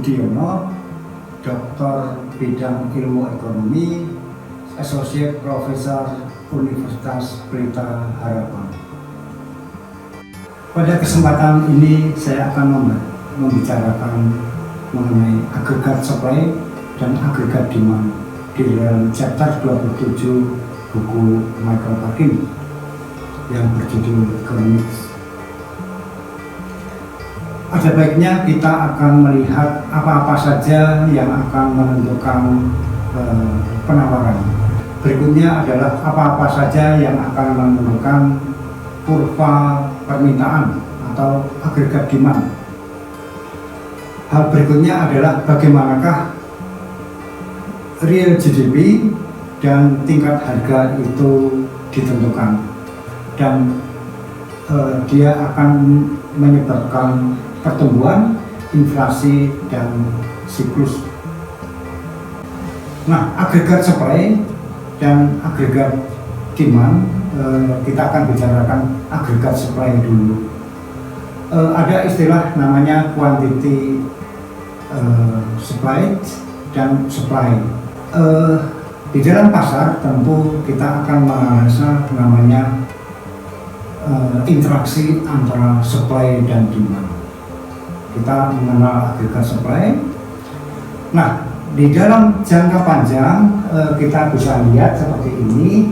Budiono, Doktor Bidang Ilmu Ekonomi, Associate Profesor Universitas Pelita Harapan. Pada kesempatan ini saya akan membicarakan mengenai agregat supply dan agregat demand di dalam chapter 27 buku Michael Parkin yang berjudul Economics. Ada baiknya kita akan melihat apa-apa saja yang akan menentukan penawaran. Berikutnya adalah apa-apa saja yang akan menentukan kurva permintaan atau agregat demand. Hal berikutnya adalah bagaimanakah real GDP dan tingkat harga itu ditentukan, dan dia akan menyebabkan pertumbuhan, inflasi, dan siklus. Nah, agregat supply dan agregat demand, kita akan bicarakan agregat supply dulu. Ada istilah namanya quantity supply dan supply. Di dalam pasar tentu kita akan menganalisa namanya interaksi antara supply dan demand. Kita mengenal agregat supply. Nah, di dalam jangka panjang kita bisa lihat seperti ini.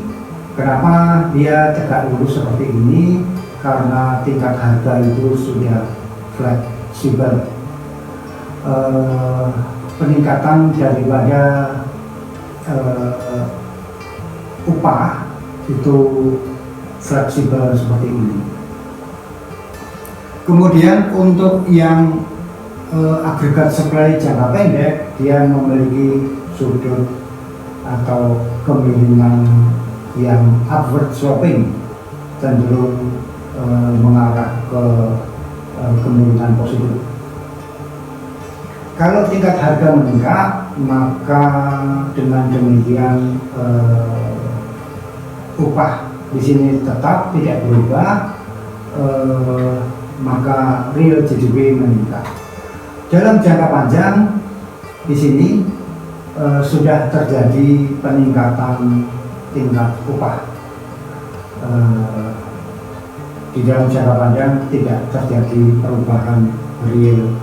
Kenapa dia tegak lurus seperti ini? Karena tingkat harga itu sudah fleksibel. Peningkatan daripada upah itu fleksibel seperti ini. Kemudian untuk yang agregat supply jangka pendek, dia memiliki sudut atau kemiringan yang upward sloping, cenderung mengarah ke kemiringan positif. Kalau tingkat harga meningkat, maka dengan demikian upah di sini tetap tidak berubah, maka real GDP meningkat. Dalam jangka panjang di sini sudah terjadi peningkatan tingkat upah. Di dalam jangka panjang tidak terjadi perubahan real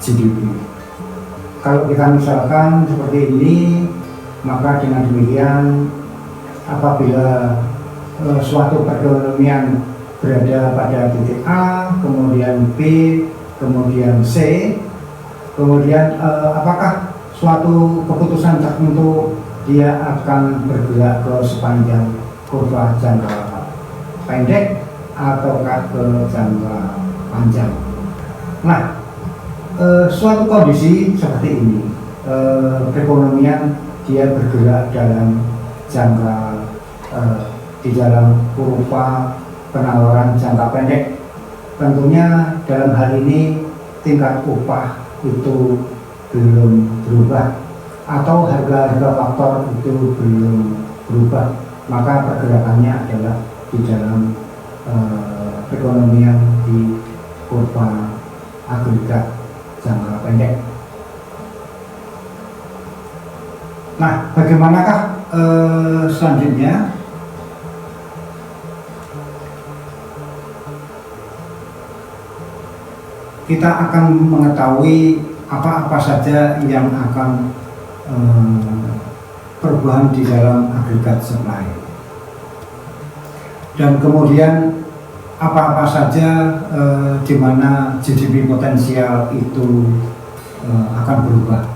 GDP. Kalau kita misalkan seperti ini, maka dengan demikian apabila suatu perekonomian berada pada titik A, kemudian B, kemudian C, kemudian apakah suatu keputusan tertentu dia akan bergerak ke sepanjang kurva jangka pendek ataukah ke jangka panjang. Nah, suatu kondisi seperti ini, perekonomian dia bergerak dalam jangka di dalam kurva penawaran jangka pendek. Tentunya dalam hal ini tingkat upah itu belum berubah atau harga-harga faktor itu belum berubah, maka pergerakannya adalah di dalam perekonomian di kurva agregat jangka pendek. Nah, bagaimanakah selanjutnya? Kita akan mengetahui apa-apa saja yang akan perubahan di dalam agregat supply, dan kemudian apa-apa saja di mana GDP potensial itu akan berubah.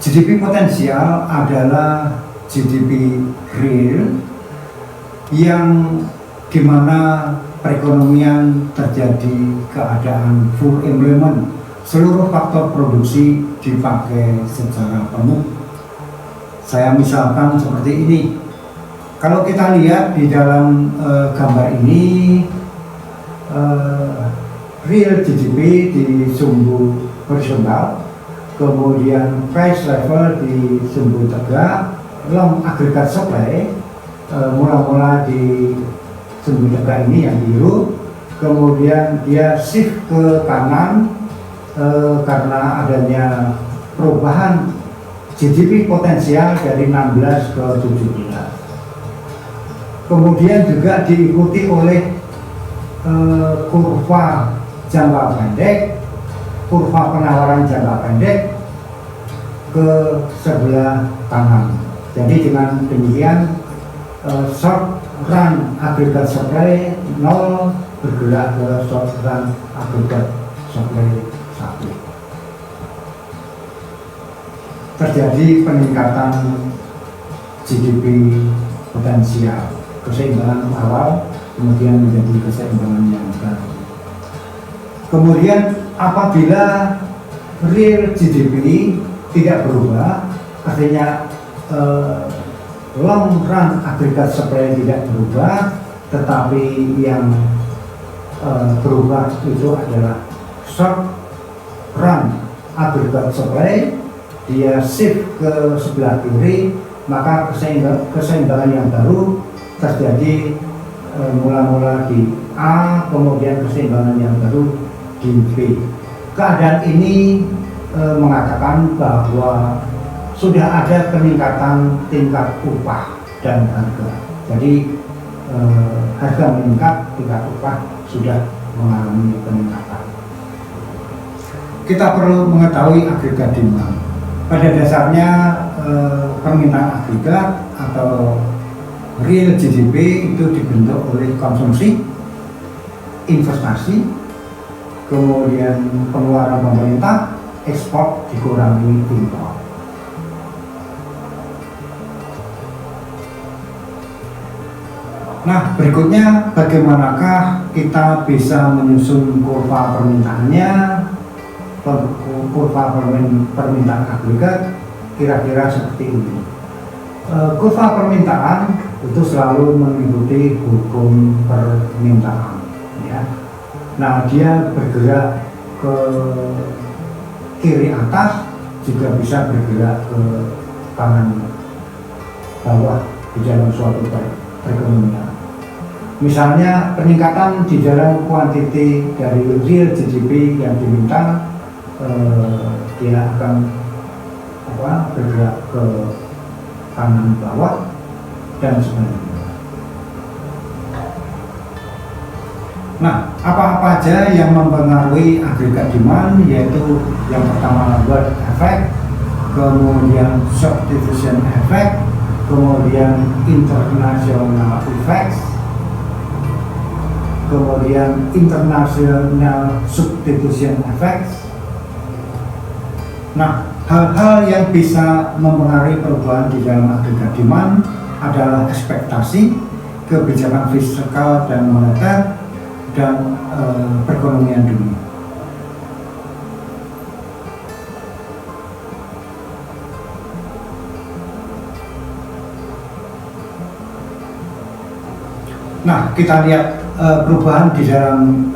GDP potensial adalah GDP real yang di mana perekonomian terjadi keadaan full employment, seluruh faktor produksi dipakai secara penuh. Saya misalkan seperti ini. Kalau kita lihat di dalam gambar ini, real GDP di sumbu horizontal, kemudian price level di sumbu tegak, long agregat supply mula-mula di sumbu tegak ini yang biru, kemudian dia shift ke kanan karena adanya perubahan GDP potensial dari 16 ke 17. Kemudian juga diikuti oleh kurva jangka pendek, kurva penawaran jangka pendek ke sebelah kanan. Jadi dengan demikian short run aggregate supply 0 bergerak ke short run aggregate supply 1. Terjadi peningkatan GDP potensial, keseimbangan awal kemudian menjadi keseimbangan yang baru. Kemudian apabila real GDP tidak berubah, artinya long run aggregate supply tidak berubah, tetapi yang berubah itu adalah short run aggregate supply, dia shift ke sebelah kiri, maka keseimbangan yang baru terjadi mula-mula di A, kemudian keseimbangan yang baru di B. Keadaan ini mengatakan bahwa sudah ada peningkatan tingkat upah dan harga. Jadi harga meningkat, tingkat upah sudah mengalami peningkatan. Kita perlu mengetahui agregat demand. Pada dasarnya permintaan agregat atau real GDP itu dibentuk oleh konsumsi, investasi, kemudian pengeluaran pemerintah, ekspor dikurangi impor. Nah, berikutnya bagaimanakah kita bisa menyusun kurva permintaannya, kurva permintaan agregat kira-kira seperti ini. Kurva permintaan itu selalu mengikuti hukum permintaan, ya. Nah, dia bergerak ke kiri atas, juga bisa bergerak ke kanan bawah di dalam suatu perekonomian. Misalnya peningkatan di dalam kuantiti dari real GDP yang diminta, dia akan bergerak ke kanan bawah dan sebagainya. Nah, apa-apa aja yang mempengaruhi agregat demand, yaitu yang pertama world effect, kemudian substitution effect, kemudian international effects, kemudian international substitution effects. Nah, hal-hal yang bisa mempengaruhi perubahan di dalam agregat demand adalah ekspektasi, kebijakan fiskal dan moneter, dan perekonomian dunia. Nah, kita lihat perubahan di dalam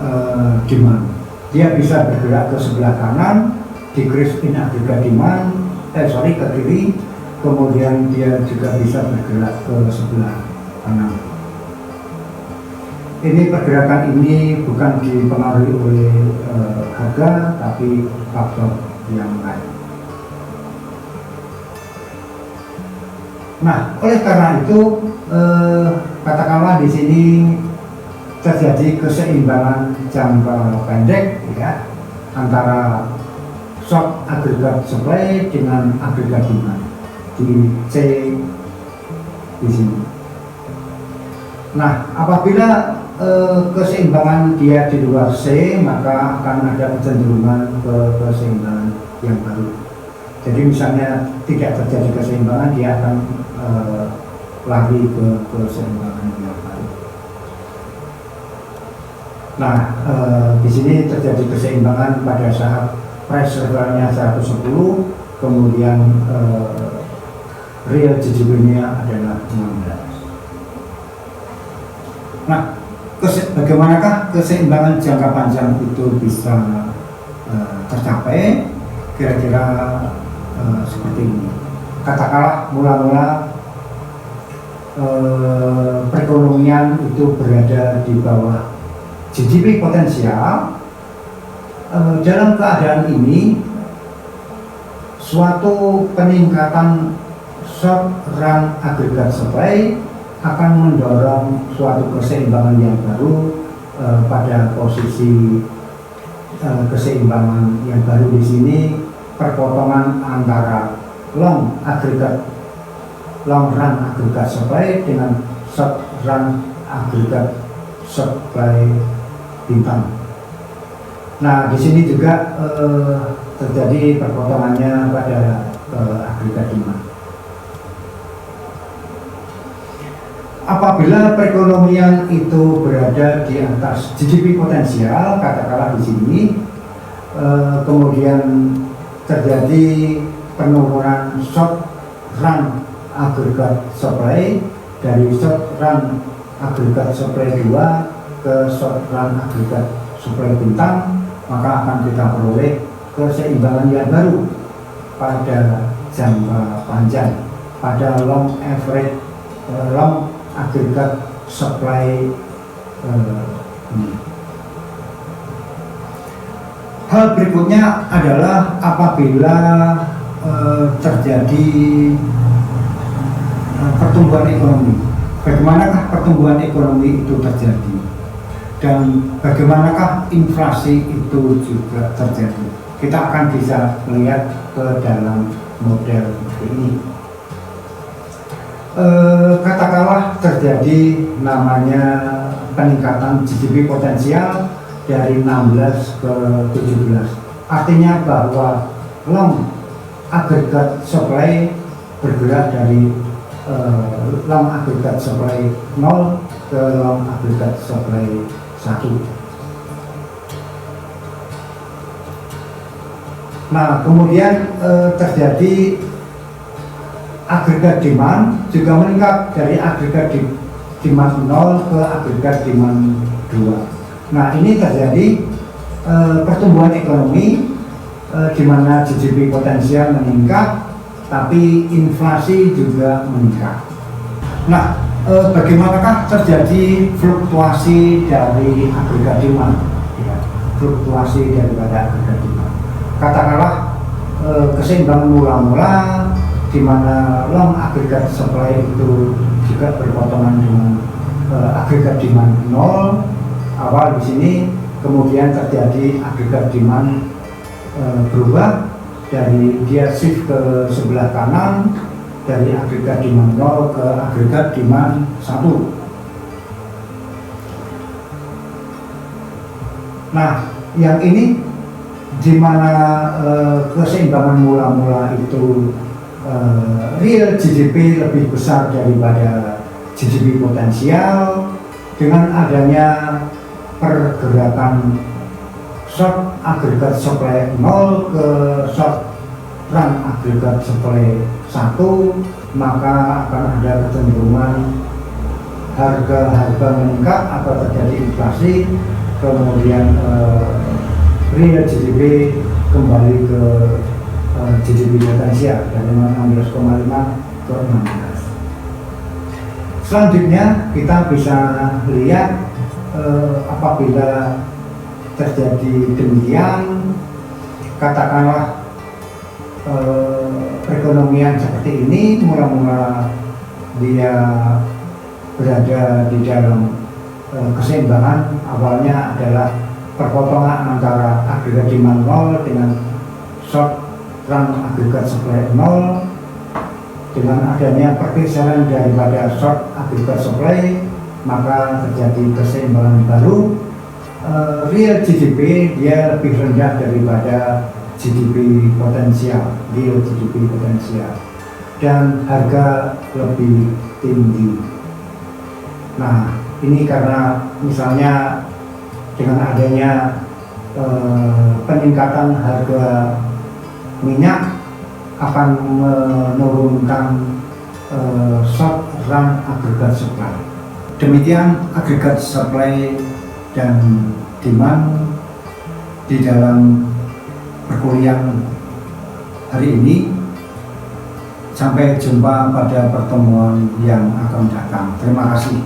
demand. Dia bisa bergerak ke sebelah kanan, decrease in aggregate demand, ke kiri, kemudian dia juga bisa bergerak ke sebelah kanan. Ini pergerakan ini bukan dipengaruhi oleh harga, tapi faktor yang lain. Nah, oleh karena itu katakanlah di sini terjadi keseimbangan jangka pendek, ya, antara short aggregate supply dengan agregat demand di C di sini. Nah, apabila keseimbangan dia di luar C, maka akan ada kecenderungan ke keseimbangan yang baru. Jadi misalnya tidak terjadi keseimbangan, dia akan lari ke keseimbangan yang baru. Nah, di sini terjadi keseimbangan pada saat price levelnya 110, kemudian real GDP-nya adalah 16. Nah, bagaimanakah keseimbangan jangka panjang itu bisa tercapai? Kira-kira seperti ini. Katakanlah mula-mula perekonomian itu berada di bawah GDP potensial. Dalam keadaan ini suatu peningkatan short run agregat supply akan mendorong suatu keseimbangan yang baru pada posisi keseimbangan yang baru di sini, perpotongan antara long run agregat supply dengan short run agregat supply bintang. Nah, di sini juga terjadi perpotongannya pada agregat demand. Apabila perekonomian itu berada di atas GDP potensial, katakanlah di sini, kemudian terjadi penurunan short run agregat supply dari short run agregat supply 2 ke short run agregat supply bintang, maka akan kita peroleh keseimbangan yang baru pada jangka panjang, pada long agregat supply ini. Hal berikutnya adalah apabila terjadi pertumbuhan ekonomi. Bagaimanakah pertumbuhan ekonomi itu terjadi dan bagaimanakah inflasi itu juga terjadi? Kita akan bisa melihat ke dalam model ini. Katakanlah terjadi namanya peningkatan GDP potensial dari 16 ke 17. Artinya bahwa long agregat supply bergerak dari long agregat supply 0 ke long agregat supply 1. Nah, kemudian terjadi agregat demand juga meningkat dari agregat demand 0 ke agregat demand 2. Nah, ini terjadi pertumbuhan ekonomi di mana GDP potensial meningkat, tapi inflasi juga meningkat. Nah, bagaimanakah terjadi fluktuasi dari agregat demand? Ya, fluktuasi daripada agregat demand. Katakanlah keseimbangan mula-mula di mana long agregat supply itu juga berpotongan dengan agregat demand 0 awal di sini, kemudian terjadi agregat demand berubah dari dia shift ke sebelah kanan dari agregat demand 0 ke agregat demand 1. Nah, yang ini di mana keseimbangan mula-mula itu real GDP lebih besar daripada GDP potensial, dengan adanya pergerakan short agregat supply 0 ke short run agregat supply 1, maka akan ada kecenderungan harga-harga meningkat atau terjadi inflasi, kemudian real GDP kembali ke GDP potensial dari 16,5 ke 16. Selanjutnya kita bisa lihat apabila terjadi demikian, katakanlah perekonomian seperti ini mula-mula dia berada di dalam keseimbangan, awalnya adalah perpotongan antara agregat demand 0 dengan short run agregat supply 0. Dengan adanya pergeseran daripada short agregat supply, maka terjadi keseimbangan baru. Real GDP dia lebih rendah daripada GDP potensial, real GDP potensial, dan harga lebih tinggi. Nah, ini karena misalnya dengan adanya peningkatan harga minyak akan menurunkan short run agregat supply. Demikian agregat supply dan demand di dalam perkuliahan hari ini. Sampai jumpa pada pertemuan yang akan datang. Terima kasih.